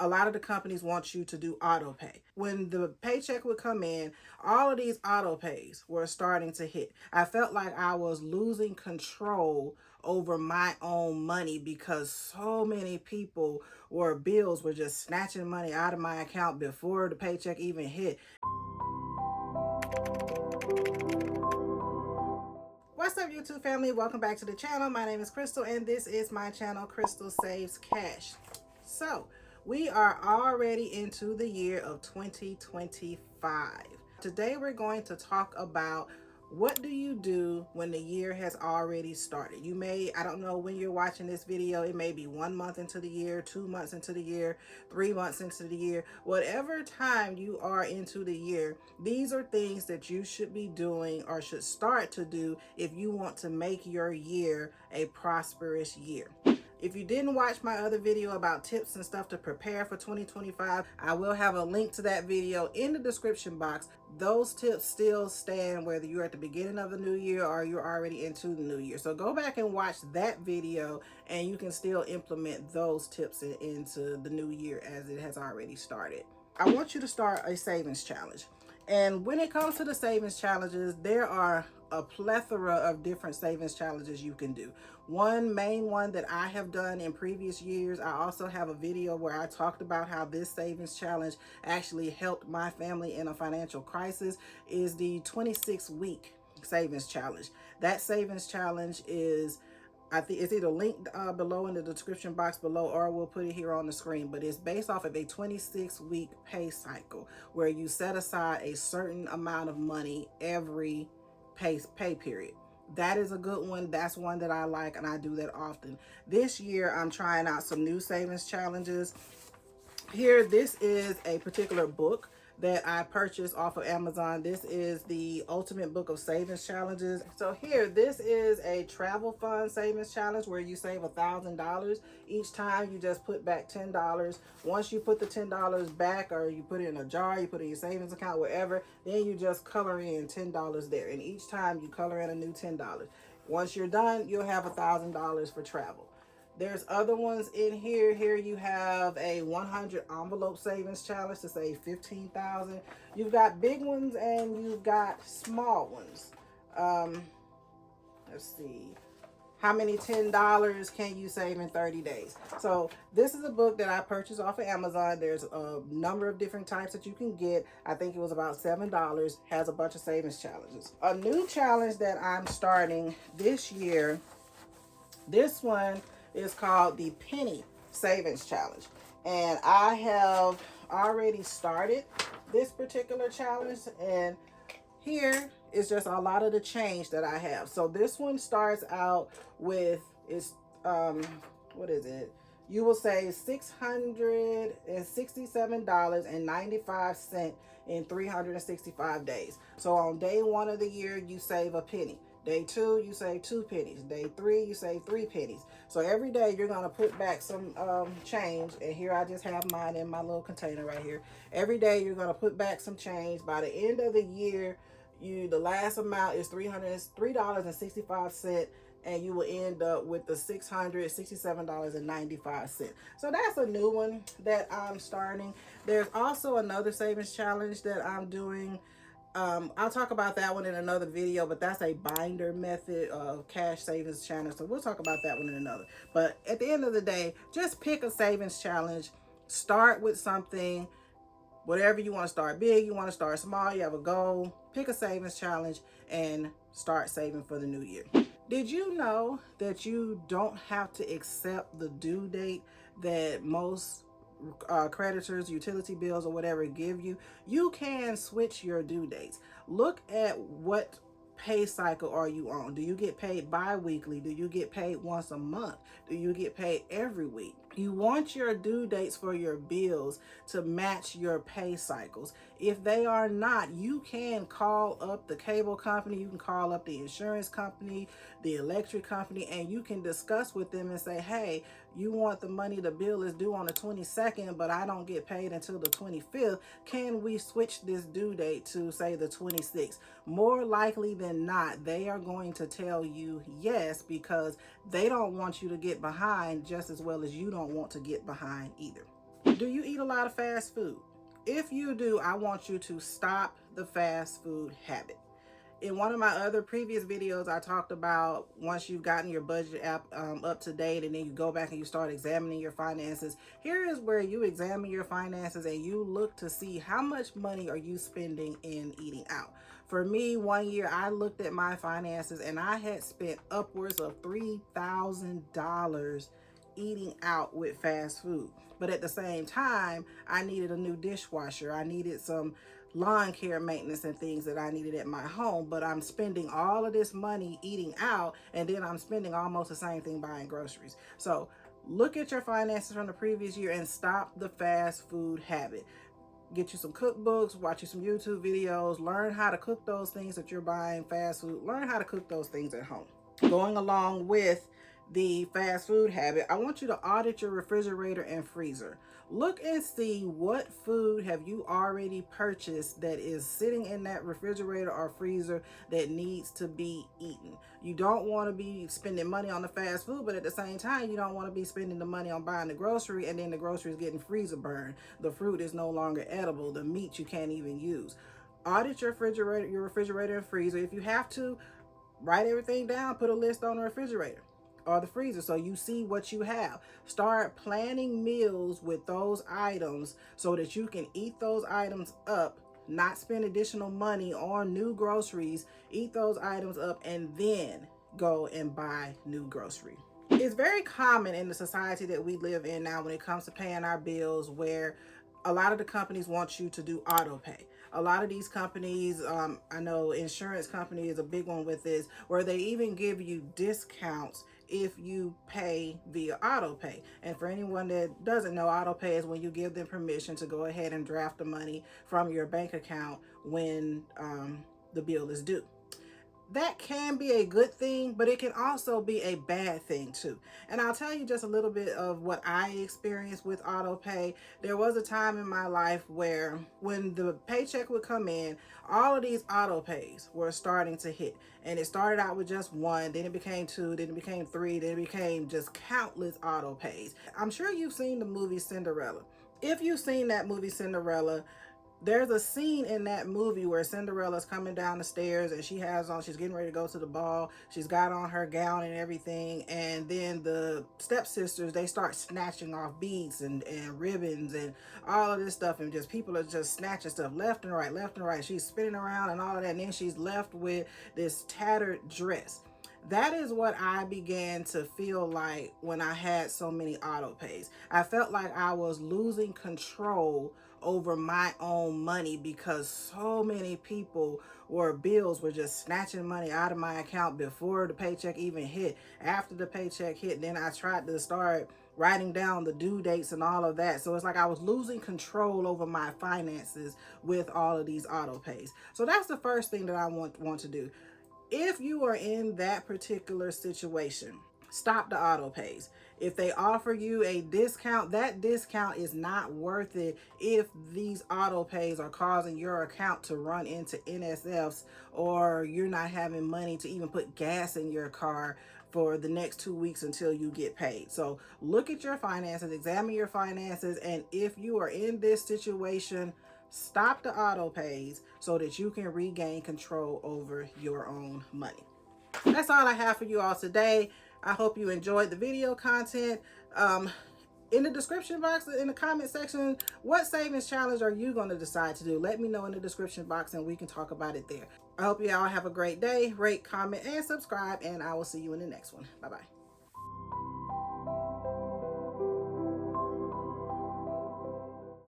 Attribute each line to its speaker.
Speaker 1: a lot of the companies want you to do auto pay. When the paycheck would come in, all of these auto pays were starting to hit. I felt like I was losing control over my own money because so many people or bills were just snatching money out of my account before the paycheck even hit. What's up, YouTube family? Welcome back to the channel. My name is Crystal and this is my channel, Crystal Saves Cash. So we are already into the year of 2025. Today we're going to talk about what do you do when the year has already started. You may, I don't know when you're watching this video, it may be 1 month into the year, 2 months into the year, 3 months into the year, whatever time you are into the year. These are things that you should be doing or should start to do if you want to make your year a prosperous year. If you didn't watch my other video about tips and stuff to prepare for 2025, I will have a link to that video in the description box. Those tips still stand whether you're at the beginning of the new year or you're already into the new year. So go back and watch that video and you can still implement those tips into the new year as it has already started. I want you to start a savings challenge. And when it comes to the savings challenges, there are a plethora of different savings challenges you can do. One main one that I have done in previous years, I also have a video where I talked about how this savings challenge actually helped my family in a financial crisis, is the 26-week savings challenge. That savings challenge is, I think it's either linked below in the description box below, or we'll put it here on the screen, but it's based off of a 26-week pay cycle where you set aside a certain amount of money every pay period. That is a good one. That's one that I like and I do that often. This year I'm trying out some new savings challenges. Here, this is a particular book that I purchased off of Amazon. This is the Ultimate Book of Savings Challenges. So here, this is a travel fund savings challenge where you save $1,000. Each time you just put back $10. Once you put the $10 back, or you put it in a jar, you put it in your savings account, wherever, then you just color in $10 there. And each time you color in a new $10. Once you're done, you'll have $1,000 for travel. There's other ones in here. Here you have a 100 envelope savings challenge to save $15,000. You've got big ones and you've got small ones. Let's see. How many $10 can you save in 30 days? So this is a book that I purchased off of Amazon. There's a number of different types that you can get. I think it was about $7. Has a bunch of savings challenges. A new challenge that I'm starting this year, this one is called the Penny Savings Challenge. And I have already started this particular challenge, and here is just a lot of the change that I have. So this one starts out with, it's what is it? You will save $667.95 in 365 days. So on day 1 of the year, you save a penny. Day 2, you save 2 pennies. Day 3, you save 3 pennies. So every day you're gonna put back some change. And here I just have mine in my little container right here. Every day you're gonna put back some change. By the end of the year, the last amount is $303.65, and you will end up with the $667.95. So that's a new one that I'm starting. There's also another savings challenge that I'm doing. I'll talk about that one in another video, but that's a binder method of cash savings challenge. So we'll talk about that one in another. But at the end of the day, just pick a savings challenge. Start with something, whatever you want to start big, you want to start small, you have a goal, pick a savings challenge and start saving for the new year. Did you know that you don't have to accept the due date that most creditors, utility bills, or whatever give you? You can switch your due dates. Look at what pay cycle are you on. Do you get paid bi-weekly? Do you get paid once a month? Do you get paid every week? You want your due dates for your bills to match your pay cycles. If they are not, you can call up the cable company, you can call up the insurance company, the electric company, and you can discuss with them and say, hey, you want the money, the bill is due on the 22nd, but I don't get paid until the 25th. Can we switch this due date to, say, the 26th? More likely than not, they are going to tell you yes, because they don't want you to get behind just as well as you don't want to get behind either. Do you eat a lot of fast food? If you do, I want you to stop the fast food habit. In one of my other previous videos, I talked about once you've gotten your budget app up to date, and then you go back and you start examining your finances. Here is where you examine your finances and you look to see how much money are you spending in eating out. For me, one year I looked at my finances and I had spent upwards of $3,000 eating out with fast food. But at the same time, I needed a new dishwasher. I needed some lawn care maintenance and things that I needed at my home, but I'm spending all of this money eating out, and then I'm spending almost the same thing buying groceries. So look at your finances from the previous year and stop the fast food habit. Get you some cookbooks, watch you some YouTube videos, learn how to cook those things that you're buying fast food, learn how to cook those things at home. Going along with the fast food habit, I want you to audit your refrigerator and freezer. Look and see what food have you already purchased that is sitting in that refrigerator or freezer that needs to be eaten. You don't want to be spending money on the fast food, but at the same time, you don't want to be spending the money on buying the grocery and then the grocery is getting freezer burned. The fruit is no longer edible. The meat you can't even use. Audit your refrigerator and freezer. If you have to, write everything down, put a list on the refrigerator or the freezer so you see what you have. Start planning meals with those items so that you can eat those items up, not spend additional money on new groceries, eat those items up, and then go and buy new grocery. It's very common in the society that we live in now when it comes to paying our bills, where a lot of the companies want you to do auto pay. A lot of these companies, I know insurance company is a big one with this, where they even give you discounts if you pay via auto pay. And for anyone that doesn't know, auto pay is when you give them permission to go ahead and draft the money from your bank account when the bill is due. That can be a good thing, but it can also be a bad thing too. And I'll tell you just a little bit of what I experienced with auto pay. There was a time in my life where when the paycheck would come in, all of these auto pays were starting to hit. And it started out with just one, then it became two, then it became three, then it became just countless auto pays. I'm sure you've seen the movie Cinderella. If you've seen that movie Cinderella, there's a scene in that movie where Cinderella's coming down the stairs and she's getting ready to go to the ball. She's got on her gown and everything. And then the stepsisters, they start snatching off beads and ribbons and all of this stuff. And just people are just snatching stuff left and right, left and right. She's spinning around and all of that. And then she's left with this tattered dress. That is what I began to feel like when I had so many auto pays. I felt like I was losing control over my own money because so many people or bills were just snatching money out of my account before the paycheck even hit. After the paycheck hit, then I tried to start writing down the due dates and all of that. So it's like I was losing control over my finances with all of these auto pays. So that's the first thing that I want to do. If you are in that particular situation, stop the auto pays. If they offer you a discount, that discount is not worth it if these auto pays are causing your account to run into NSFs, or you're not having money to even put gas in your car for the next 2 weeks until you get paid. So look at your finances, examine your finances, and if you are in this situation, stop the auto pays so that you can regain control over your own money. That's all I have for you all today. I hope you enjoyed the video content. In the description box, in the comment section, what savings challenge are you going to decide to do? Let me know in the description box and we can talk about it there. I hope you all have a great day. Rate, comment, and subscribe, and I will see you in the next one. Bye-bye.